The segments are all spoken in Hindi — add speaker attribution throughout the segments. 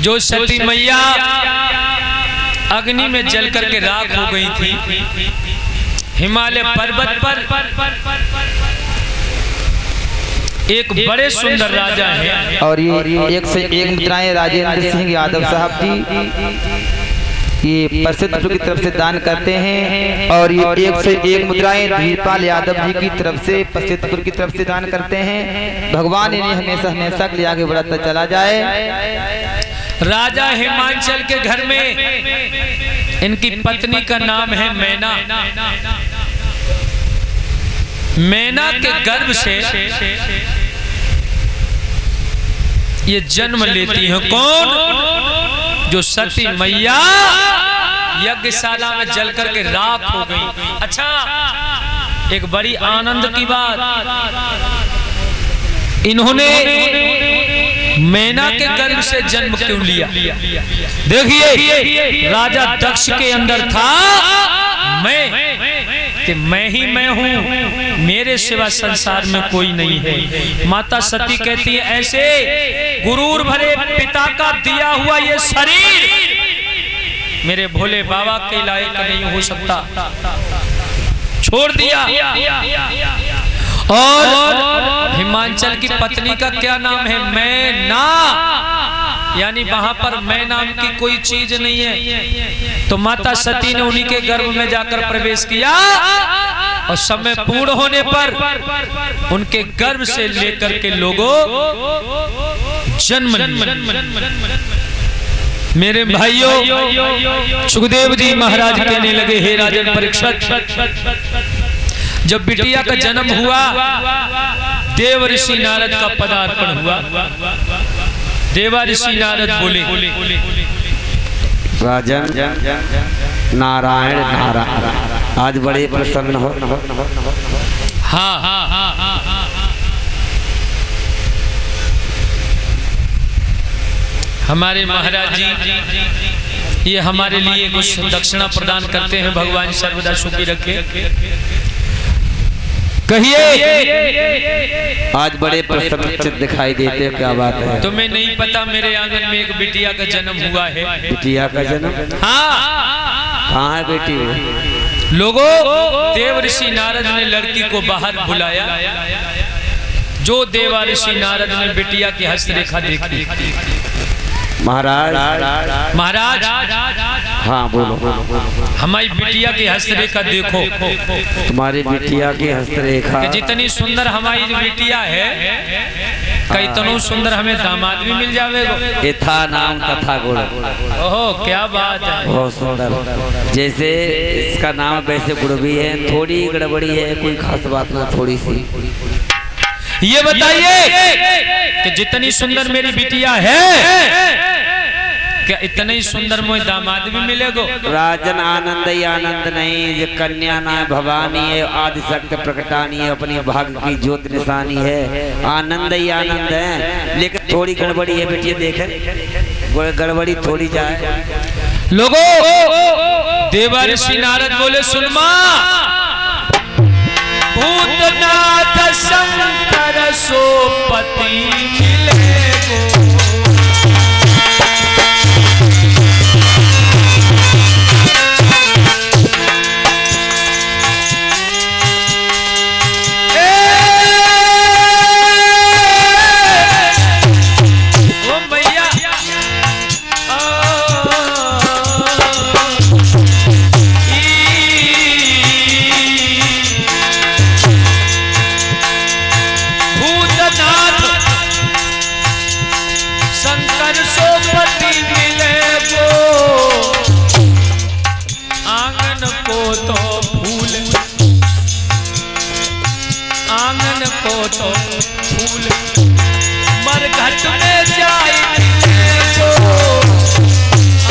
Speaker 1: जो सती मैया अग्नि में जल करके राख हो गई थी, हिमालय पर्वत पर एक बड़े सुंदर राजा है।
Speaker 2: और ये एक से एक मुद्राएं राजेंद्र सिंह यादव साहब जी ये प्रसिद्धपुर की तरफ से दान करते हैं। और ये एक से एक मुद्राएं धीरपाल यादव जी की तरफ से प्रसिद्धपुर की तरफ से दान करते हैं। भगवान इन्हें हमेशा हमेशा के लिए आगे बढ़ाता चला जाए।
Speaker 1: राजा हिमांचल के घर में इनकी पत्नी का नाम है मैना। मैना के गर्भ से ये जन्म लेती है कौन? जो सती मैया यज्ञशाला में जल करके राख हो गई। अच्छा, एक बड़ी आनंद की बात, इन्होंने मैना के गर्भ से जन्म क्यों लिया? देखिए, राजा दक्ष के अंदर था मैं ही मैं हूँ, मेरे सिवा संसार में कोई नहीं है। माता सती कहती है ऐसे गुरूर भरे पिता का दिया हुआ ये शरीर मेरे भोले बाबा के लायक नहीं हो सकता, छोड़ दिया। और हिमांचल की पत्नी का क्या नाम है? मैना, यानी वहां पर मैं नाम की कोई चीज नहीं है। तो माता सती ने उन्हीं के गर्भ में जाकर प्रवेश किया और समय पूर्ण होने पर उनके गर्भ से लेकर के लोगों जन्म लिया। मेरे भाइयों, सुखदेव जी महाराज कहने लगे, हे राजन परीक्षित, जब बिटिया का जन्म हुआ देव ऋषि नारद का पदार्पण हुआ। देवा ऋषि नारद बोले,
Speaker 2: राजन नारायण नारायण, आज बड़े प्रसन्न हो।
Speaker 1: हाँ, हमारे महाराज जी ये हमारे लिए कुछ दक्षिणा प्रदान करते हैं। भगवान सर्वदा सुखी रखे। कहिए,
Speaker 2: आज बड़े प्रसन्न दिखाई देते हो, क्या बात है?
Speaker 1: तुम्हें नहीं पता मेरे आंगन में एक बिटिया का जन्म हुआ है।
Speaker 2: बिटिया का जन्म?
Speaker 1: हाँ।
Speaker 2: कहाँ है बेटी?
Speaker 1: लोगों, देव ऋषि नारद ने लड़की को बाहर बुलाया। जो देवा ऋषि नारद ने बिटिया की हस्तरेखा देखी।
Speaker 2: महाराज हाँ बोलो।
Speaker 1: हमारी बिटिया की हस्तरेखा देखो।
Speaker 2: तुम्हारी बिटिया की हस्तरेखा
Speaker 1: जितनी सुंदर हमारी जो बिटिया है, कई तनु सुंदर हमें दामाद भी मिल जाएगा।
Speaker 2: यथा नाम कथा गुण।
Speaker 1: ओहो, क्या बात है,
Speaker 2: बहुत सुंदर। जैसे इसका नाम वैसे गुण भी है, थोड़ी गड़बड़ी है, कोई खास बात ना, थोड़ी सी।
Speaker 1: ये बताइए कि जितनी सुंदर मेरी बिटिया है, क्या इतना ही सुंदर मुझे दामाद भी मिलेगा?
Speaker 2: राजन आनंद ही आनंद नहीं, ये कन्या ना भवानी है, आदि शक्ति प्रकटानी है, अपनी भाग्य की ज्योत निशानी है। आनंद ही आनंद है, लेकिन थोड़ी गड़बड़ी है बेटी, देखे गड़बड़ी थोड़ी जाए।
Speaker 1: लोगों, देवा ऋषि नारद बोले, सुन मां, भूतनाथ शंकर सोपति मिले गो। तो फूल मरघट में जाए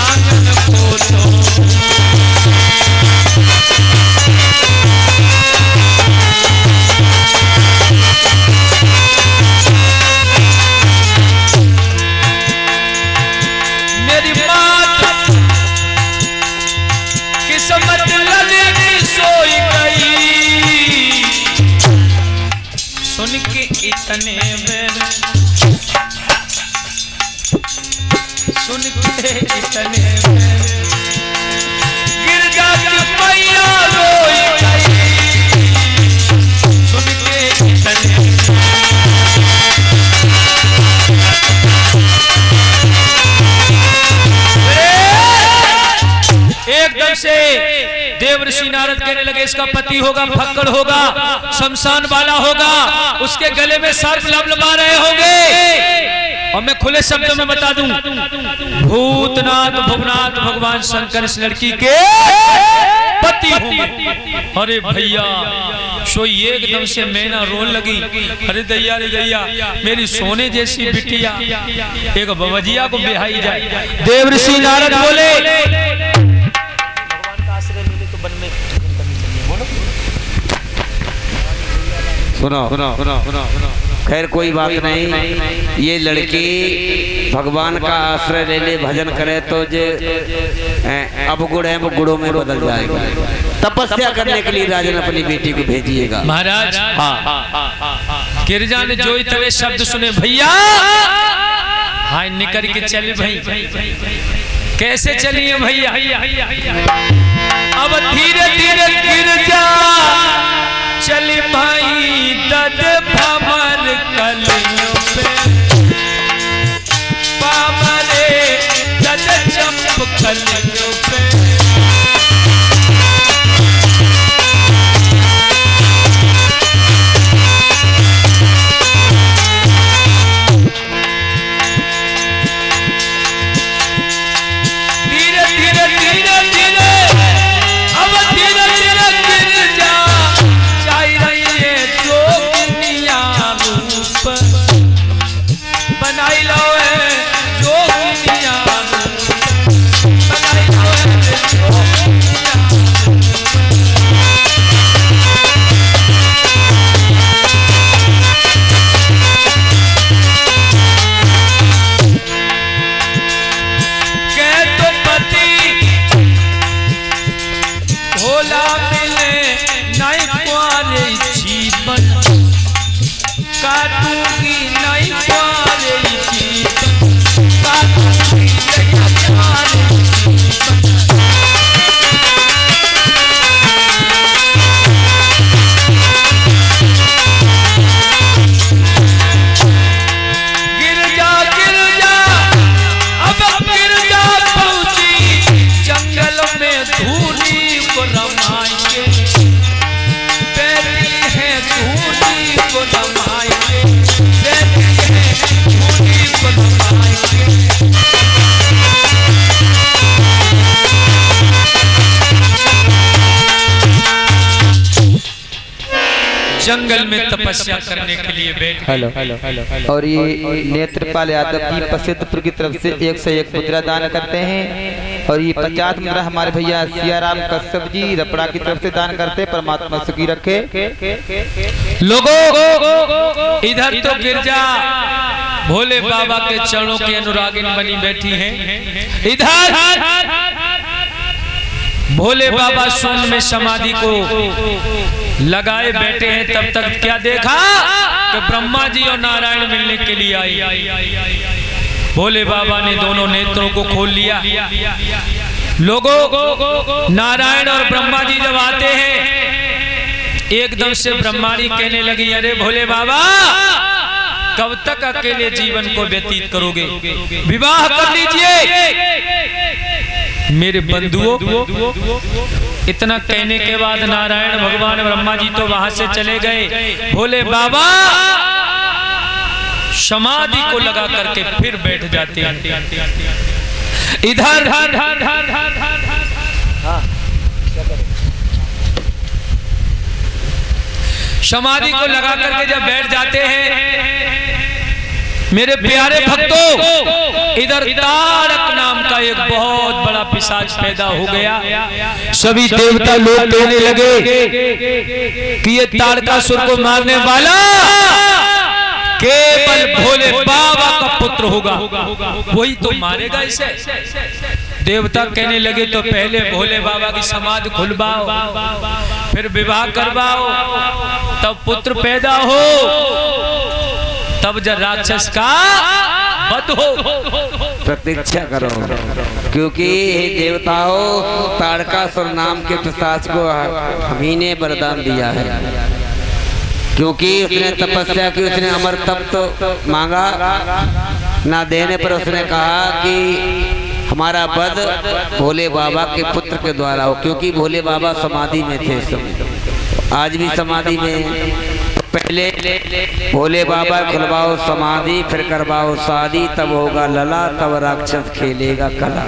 Speaker 1: आंगन को तो मेरी माता किस्मत लगे की सोई गई, सुन के इतने बेर सुन के इतने गिरजा की मैया रोई गई सुन के इतने एकदम से देवर्षि नारद कहने लगे इसका पति होगा, फक्कड़ होगा, शमशान वाला होगा, उसके गले में सर्प लबलबा रहे होंगे। और मैं खुले शब्दों में बता दूं, भूतनाथ भुवनाथ भगवान शंकर इस लड़की के पति होंगे। अरे भैया सोई एकदम से मैना रोन लगी, अरे दैया रे दैया, मेरी सोने जैसी बिटिया एक बवजिया को बिहाई जाए। देवर्षि नारद बोले
Speaker 3: सुनो खैर कोई बात नहीं, ये लड़की भगवान का आश्रय ले ले, भजन करे तो जो अब गुड़ है वो गुड़ों में बदल जाएगा। तपस्या करने के लिए राजा ने अपनी बेटी को भेजिएगा।
Speaker 1: महाराज हाँ गिरजा ने जो इतने शब्द सुने, भैया हाय निकल के चले भाई, कैसे चलिए भैया। अब धीरे धीरे गिरजा चली भाई दद भमर कलियों पे, पामरे दद चंप कलियों पे। जंगल में तपस्या करने के लिए बैठ गए।
Speaker 2: और ये नेत्रपाल यादव जी प्रसिद्धपुर की तरफ से 101 मुद्रा दान करते हैं। और ये 50 मुद्रा हमारे भैया सियाराम कश्यप जी रपड़ा की तरफ से दान करते हैं। परमात्मा सुखी रखे।
Speaker 1: लोगों इधर तो गिरजा भोले बाबा के चरणों की अनुरागिन बनी बैठी हैं, इधर भोले बाबा शून्य में समाधि को लगाए बैठे हैं। तब तक क्या देखा कि ब्रह्मा जी और नारायण मिलने के लिए आई। भोले बाबा ने दोनों नेत्रों को खोल लिया। लोगों नारायण और ब्रह्मा जी जब आते हैं, एकदम से ब्रह्माणी कहने लगी, अरे भोले बाबा कब तक अकेले जीवन को व्यतीत करोगे, विवाह कर लीजिए मेरे बंधुओं। इतना कहने के बाद नारायण भगवान ब्रह्मा जी तो वहां से चले गए। भोले बाबा समाधि को लगा करके फिर बैठ जाते हैं। इधर समाधि को लगा करके जब बैठ जाते हैं, मेरे प्यारे भक्तों, इधर तारक नाम का एक बहुत बड़ा पिशाच पैदा हो गया। सभी देवता लोग कहने लगे कि ये तारकासुर को मारने वाला केवल भोले बाबा का पुत्र होगा, वही तो मारेगा इसे। देवता कहने लगे तो पहले भोले बाबा की समाधि खुलवाओ, फिर विवाह करवाओ, तब पुत्र पैदा हो, तब जब राक्षस का बद हो।
Speaker 3: प्रतीक्षा करो, क्योंकि हे देवताओं, तारकासुर नाम के पिशाच को हमही ने वरदान दिया है, क्योंकि उसने तपस्या की, उसने अमर तप तो मांगा, ना देने पर उसने कहा कि हमारा वध भोले बाबा के पुत्र के द्वारा हो, क्योंकि भोले बाबा समाधि में थे इस समय, आज भी समाधि में। पहले भोले बाबा खुलवाओ समाधि, फिर करवाओ शादी, तब होगा लला, तब राक्षस खेलेगा कला।